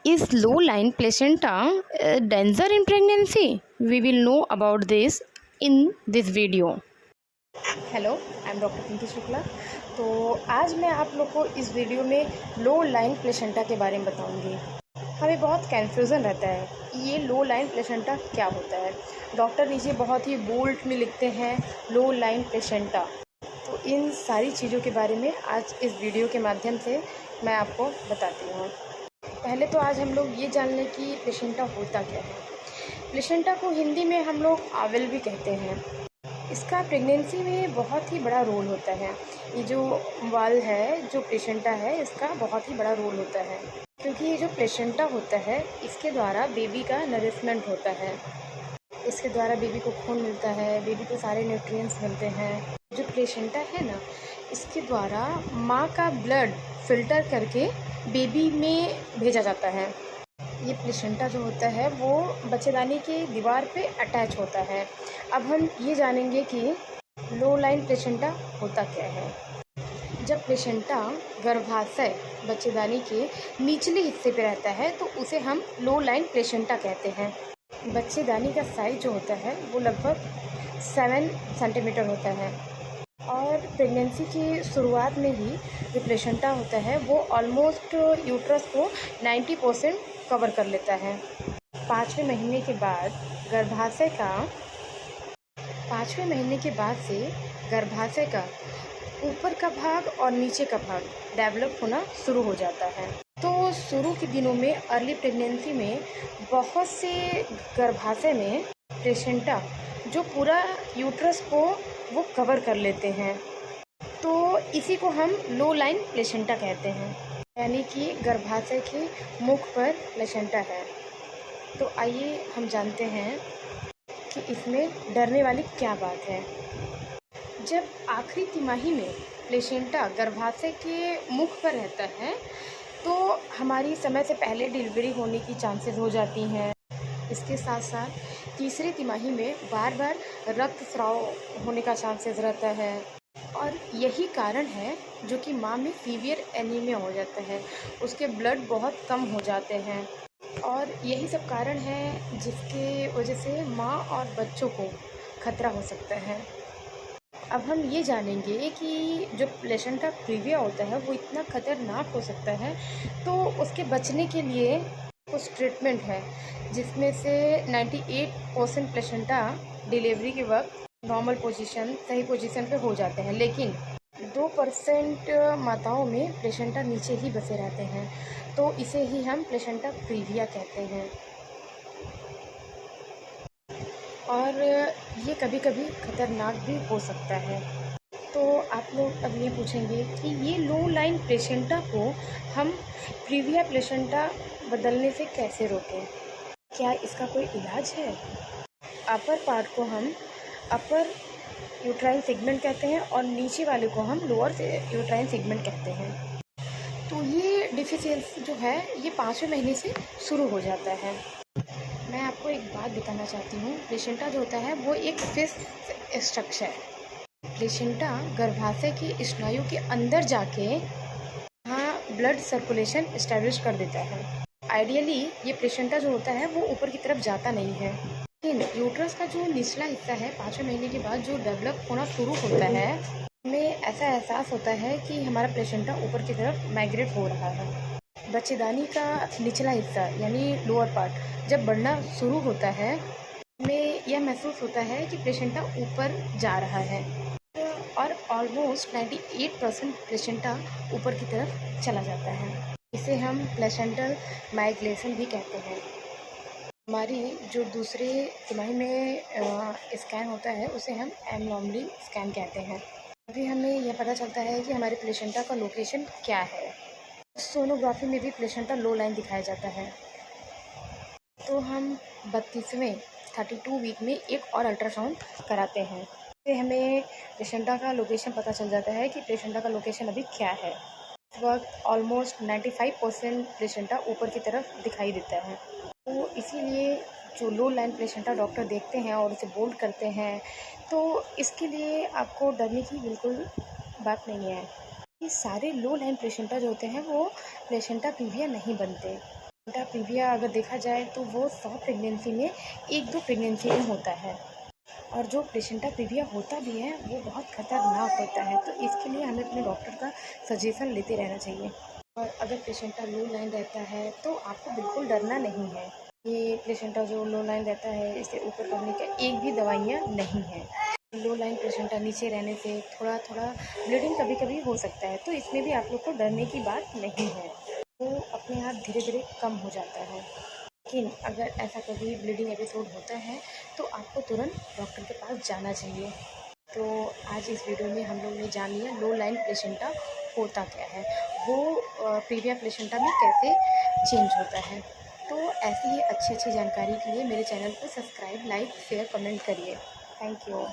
Is low-lying placenta danger in pregnancy? We will know about this in this video. Hello, I am doctor Pinky Shukla. तो आज मैं आप लोग को इस वीडियो में लो लाइन प्लेसेंटा के बारे में बताऊंगी। हमें बहुत कन्फ्यूज़न रहता है ये लो लाइन प्लेसेंटा क्या होता है। डॉक्टर नीचे बहुत ही बोल्ड में लिखते हैं लो लाइन प्लेसेंटा। तो इन सारी चीज़ों के बारे में आज इस वीडियो के माध्यम से मैं आपको बताती हूँ। पहले तो आज हम लोग ये जान लें कि प्लेसेंटा होता क्या है। प्लेसेंटा को हिंदी में हम लोग आवेल भी कहते हैं। इसका प्रेगनेंसी में बहुत ही बड़ा रोल होता है। ये जो वाल है, जो प्लेसेंटा है, इसका बहुत ही बड़ा रोल होता है, क्योंकि ये जो प्लेसेंटा होता है इसके द्वारा बेबी का नरिशमेंट होता है। इसके द्वारा बेबी को खून मिलता है, बेबी को सारे न्यूट्रिएंट्स मिलते हैं। जो प्लेसेंटा है ना, इसके द्वारा माँ का ब्लड फिल्टर करके बेबी में भेजा जाता है। ये प्लेसेंटा जो होता है वो बच्चेदानी की दीवार पे अटैच होता है। अब हम ये जानेंगे कि लो लाइन प्लेसेंटा होता क्या है। जब प्लेसेंटा गर्भाशय बच्चेदानी के निचले हिस्से पे रहता है तो उसे हम लो लाइन प्लेसेंटा कहते हैं। बच्चेदानी का साइज जो होता है वो लगभग 7 सेंटीमीटर होता है और प्रेगनेंसी की शुरुआत में ही जो प्लेसेंटा होता है वो ऑलमोस्ट यूट्रस को 90% कवर कर लेता है। 5वें महीने के बाद से गर्भाशय का ऊपर का भाग और नीचे का भाग डेवलप होना शुरू हो जाता है। तो शुरू के दिनों में अर्ली प्रेगनेंसी में बहुत से गर्भाशय में प्लेसेंटा जो पूरा यूट्रस को वो कवर कर लेते हैं, तो इसी को हम लो लाइन प्लेसेंटा कहते हैं, यानी कि गर्भाशय के मुख पर प्लेसेंटा है। तो आइए हम जानते हैं कि इसमें डरने वाली क्या बात है। जब आखिरी तिमाही में प्लेसेंटा गर्भाशय के मुख पर रहता है तो हमारी समय से पहले डिलीवरी होने की चांसेस हो जाती हैं। इसके साथ साथ तीसरी तिमाही में बार बार रक्तस्राव होने का चांसेस रहता है और यही कारण है जो कि माँ में सीवियर एनीमिया हो जाता है, उसके ब्लड बहुत कम हो जाते हैं और यही सब कारण है जिसके वजह से माँ और बच्चों को खतरा हो सकता है। अब हम ये जानेंगे कि जो प्लेसेंटा प्रीविया होता है वो इतना खतरनाक हो सकता है, तो उसके बचने के लिए कुछ ट्रीटमेंट है जिसमें से 98% प्लेसेंटा डिलीवरी के वक्त नॉर्मल पोजीशन, सही पोजीशन पे हो जाते हैं, लेकिन 2% माताओं में प्लेसेंटा नीचे ही बसे रहते हैं, तो इसे ही हम प्लेसेंटा प्रीविया कहते हैं। और ये कभी कभी खतरनाक भी हो सकता है। तो आप लोग अब ये पूछेंगे कि ये लो लाइन प्लेसेंटा को हम प्रीविया प्लेसेंटा बदलने से कैसे रोकें, क्या इसका कोई इलाज है। अपर पार्ट को हम अपर यूट्राइन सेगमेंट कहते हैं और नीचे वाले को हम लोअर यूट्राइन सेगमेंट कहते हैं। तो ये डिफिशियंसी जो है ये 5वें महीने से शुरू हो जाता है। मैं आपको एक बात बताना चाहती हूँ, प्लेसेंटा जो होता है वो एक फिक्स्ड स्ट्रक्चर है। प्लेसेंटा गर्भाशय की स्नायु के अंदर जाके वहाँ ब्लड सर्कुलेशन इस्टेब्लिश कर देता है। आइडियली ये प्लेसेंटा जो होता है वो ऊपर की तरफ जाता नहीं है, लेकिन यूट्रस का जो निचला हिस्सा है 5वें महीने के बाद जो डेवलप होना शुरू होता है, हमें ऐसा एहसास होता है कि हमारा प्लेसेंटा ऊपर की तरफ माइग्रेट हो रहा है। बच्चेदानी का निचला हिस्सा यानी लोअर पार्ट जब बढ़ना शुरू होता है, हमें यह महसूस होता है कि प्लेसेंटा ऊपर जा रहा है और ऑलमोस्ट 98% प्लेसेंटा ऊपर की तरफ चला जाता है। इसे हम प्लेसेंटल माइग्रेशन भी कहते हैं। हमारी जो दूसरे तिमाही में स्कैन होता है उसे हम एबनॉर्मली स्कैन कहते हैं। अभी हमें यह पता चलता है कि हमारे प्लेसेंटा का लोकेशन क्या है। सोनोग्राफी में भी प्लेसेंटा लो लाइन दिखाया जाता है। तो हम 32वें 32 वीक में एक और अल्ट्रासाउंड कराते हैं। इससे हमें प्लेसेंटा का लोकेशन पता चल जाता है कि प्लेसेंटा का लोकेशन अभी क्या है। इस वक्त ऑलमोस्ट 95% प्लेसेंटा ऊपर की तरफ दिखाई देता है। तो इसीलिए जो लो लाइन प्लेसेंटा डॉक्टर देखते हैं और उसे बोल्ड करते हैं, तो इसके लिए आपको डरने की बिल्कुल बात नहीं है। ये सारे लो लाइन प्लेसेंटा जो होते हैं वो प्लेसेंटा प्रीविया नहीं बनते। प्लेसेंटा प्रीविया अगर देखा जाए तो वो 100 प्रेगनेंसी में 1-2 प्रेगनेंसी में होता है, और जो प्लेसेंटा प्रीविया होता भी है वो बहुत खतरनाक होता है। तो इसके लिए हमें अपने डॉक्टर का सजेशन लेते रहना चाहिए। और अगर प्लेसेंटा लो लाइन रहता है तो आपको बिल्कुल डरना नहीं है। ये प्लेसेंटा जो लो लाइन रहता है इसे ऊपर करने का एक भी दवाइयाँ नहीं है। लो लाइन प्लेसेंटा नीचे रहने से थोड़ा थोड़ा ब्लीडिंग कभी कभी हो सकता है, तो इसमें भी आप लोग को डरने की बात नहीं है। वो अपने आप धीरे धीरे कम हो जाता है। लेकिन अगर ऐसा कभी ब्लीडिंग एपिसोड होता है तो आपको तुरंत डॉक्टर के पास जाना चाहिए। तो आज इस वीडियो में हम लोग ने जान लिया लो लाइन प्लेसेंटा होता क्या है, वो प्रीविया प्लेसेंटा में कैसे चेंज होता है। तो ऐसी ही अच्छी अच्छी जानकारी के लिए मेरे चैनल को सब्सक्राइब, लाइक, शेयर, कमेंट करिए। Thank you.